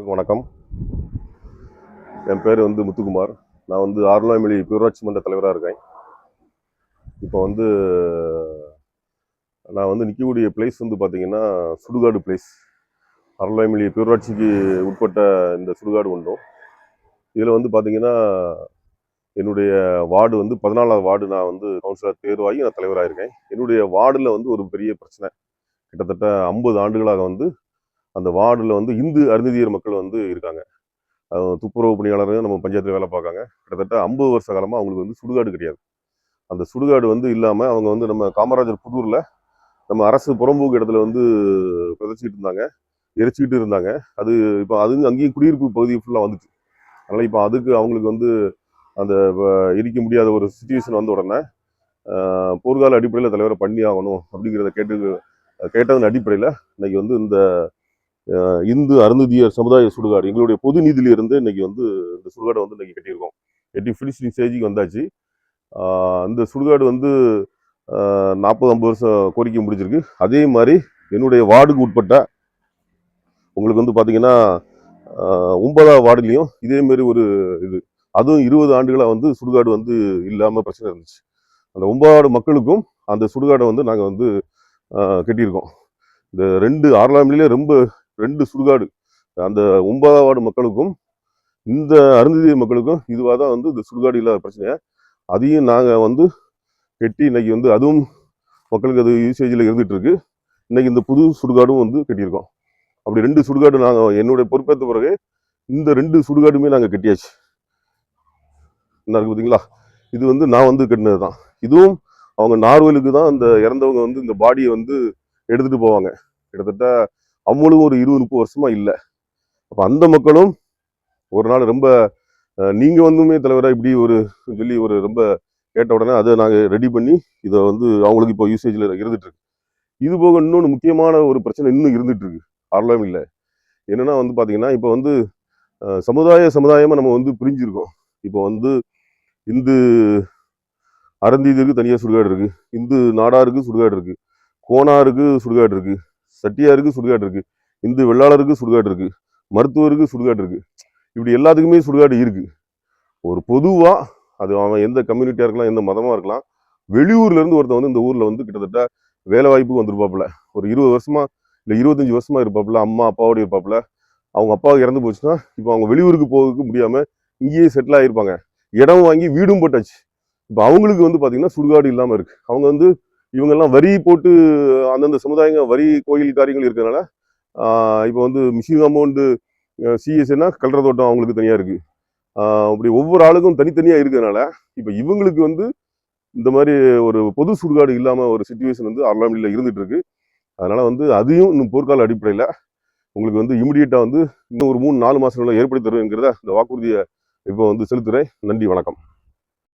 அனைவருக்கும் வணக்கம். என் பேர் முத்துக்குமார். நான் ஆரல்வாய்மொழி பேரூராட்சி மன்ற தலைவராக இருக்கேன். இப்போ நான் நிற்கக்கூடிய பிளேஸ் பார்த்தீங்கன்னா சுடுகாடு பிளேஸ். அருள்வாய்மொழி பேரூராட்சிக்கு உட்பட்ட இந்த சுடுகாடு உண்டும். இதில் பார்த்தீங்கன்னா என்னுடைய வார்டு 14வது வார்டு. நான் கவுன்சிலர் தேர்வாகி நான் தலைவராக இருக்கேன். என்னுடைய வார்டில் ஒரு பெரிய பிரச்சனை. கிட்டத்தட்ட 50 ஆண்டுகளாக அந்த வார்டில் இந்து அருந்ததியர் மக்கள் இருக்காங்க. துப்புரவு பணியாளர்கள் நம்ம பஞ்சாயத்தில் வேலை பார்க்காங்க. கிட்டத்தட்ட 50 வருஷ காலமாக அவங்களுக்கு சுடுகாடு கிடையாது. அந்த சுடுகாடு இல்லாமல் அவங்க நம்ம காமராஜர் புதூரில் நம்ம அரசு புறம்போக்கு இடத்துல புதைச்சிக்கிட்டு இருந்தாங்க, எரிச்சிக்கிட்டு இருந்தாங்க. அது இப்போ அங்கேயும் குடியிருப்பு பகுதி ஃபுல்லாக வந்துச்சு. அதனால் இப்போ அதுக்கு அவங்களுக்கு அந்த எரிக்க முடியாத ஒரு சுச்சுவேஷன் வந்த உடனே போர்க்கால அடிப்படையில் தலைவரை பண்ணி ஆகணும் அப்படிங்கிறத கேட்டதன் அடிப்படையில் இன்னைக்கு இந்த இந்து அருந்ததியர் சமுதாய சுடுகாடு எங்களுடைய பொது நிதியிலிருந்து இன்னைக்கு இந்த சுடுகாடை இன்னைக்கு கட்டியிருக்கோம். கட்டி ஃபினிஷிங் ஸ்டேஜுக்கு வந்தாச்சு. இந்த சுடுகாடு 40-50 வருஷம் கோரிக்கை முடிஞ்சிருக்கு. அதே மாதிரி என்னுடைய வார்டுக்கு உட்பட்ட உங்களுக்கு பார்த்தீங்கன்னா 9வது வார்டுலையும் இதேமாரி ஒரு இது, அதுவும் 20 ஆண்டுகளாக சுடுகாடு இல்லாமல் பிரச்சனை இருந்துச்சு. அந்த 9 வார்டு மக்களுக்கும் அந்த சுடுகாடை நாங்கள் கட்டியிருக்கோம். இந்த 2 ஆரல்வாய்மொழியிலே 2 சுடுகாடு, அந்த 9வது வார்டு மக்களுக்கும் இந்த அருந்ததியர் மக்களுக்கும் இதுவாக தான் இந்த சுடுகாடு இல்லாத பிரச்சனையை அதையும் நாங்கள் கட்டி இன்னைக்கு அதுவும் மக்களுக்கு அது யூசேஜில் இருந்துட்டு இருக்கு. இன்னைக்கு இந்த புது சுடுகாடும் கட்டியிருக்கோம். அப்படி 2 சுடுகாடு நாங்கள் என்னுடைய பொறுப்பேற்ற பிறகு இந்த 2 சுடுகாடுமே நாங்கள் கட்டியாச்சு. என்ன இருக்கு பார்த்தீங்களா? இது நான் கட்டினது தான். இதுவும் அவங்க நார்வேலுக்கு தான் இந்த இறந்தவங்க இந்த பாடியை எடுத்துட்டு போவாங்க. கிட்டத்தட்ட அவங்களும் ஒரு 20-30 வருஷமா இல்லை. அப்போ அந்த மக்களும் ஒரு நாள் ரொம்ப நீங்க தலைவராக இப்படி சொல்லி ரொம்ப கேட்ட உடனே அதை நாங்கள் ரெடி பண்ணி இதை அவங்களுக்கு இப்போ யூசேஜில் இருந்துட்டு இருக்கு. இது போக இன்னொன்று முக்கியமான ஒரு பிரச்சனை இன்னும் இருந்துட்டு இருக்கு ஆரல்வாய்மொழியில. என்னன்னா பார்த்தீங்கன்னா இப்போ சமுதாயமாக நம்ம பிரிஞ்சிருக்கோம். இப்போ இந்து அருந்ததியருக்கு தனியாக சுடுகாடு இருக்கு, இந்து நாடாருக்கு சுடுகாடு இருக்கு, கோனாருக்கு சுடுகாடு இருக்கு, சட்டியாருக்கு சுடுகாடு இருக்கு, இந்து வெள்ளாளருக்கு சுடுகாடு இருக்கு, மருத்துவருக்கு சுடுகாடு இருக்கு. இப்படி எல்லாத்துக்குமே சுடுகாடு இருக்கு. ஒரு பொதுவா அது அவன் எந்த கம்யூனிட்டியா இருக்கலாம், எந்த மதமா இருக்கலாம், வெளியூர்ல இருந்து ஒருத்தன் இந்த ஊர்ல கிட்டத்தட்ட வேலை வாய்ப்புக்கு வந்திருப்பாப்புல. ஒரு 20 வருஷமா இல்லை 25 வருஷமா இருப்பாப்புல. அம்மா அப்பாவோட இருப்பாப்புல. அவங்க அப்பாவுக்கு இறந்து போச்சுன்னா இப்போ அவங்க வெளியூருக்கு போக முடியாம இங்கேயே செட்டில் ஆகிருப்பாங்க. இடம் வாங்கி வீடும் போட்டாச்சு. இப்போ அவங்களுக்கு பார்த்தீங்கன்னா சுடுகாடு இல்லாமல் இருக்கு. அவங்க இவங்கெல்லாம் வரி போட்டு அந்தந்த சமுதாயங்க வரி கோயில் காரியங்கள் இருக்கிறதுனால இப்போ மிஷின் காம்பவுண்டு சிஎஸ்னா கல்ற தோட்டம் அவங்களுக்கு தனியாக இருக்கு. அப்படி ஒவ்வொரு ஆளுக்கும் தனித்தனியாக இருக்கிறதுனால இப்போ இவங்களுக்கு இந்த மாதிரி ஒரு பொது சுடுகாடு இல்லாமல் ஒரு சிச்சுவேஷன் ஆரல்வாய்மொழியில இருந்துட்டு இருக்கு. அதனால அதையும் இன்னும் போர்க்கால அடிப்படையில் உங்களுக்கு இமிடியேட்டா இன்னும் ஒரு 3-4 மாசங்கள்ல ஏற்படுத்தி தருவேங்கிறத இந்த வாக்குறுதியை இப்போ செலுத்துறேன். நன்றி, வணக்கம்.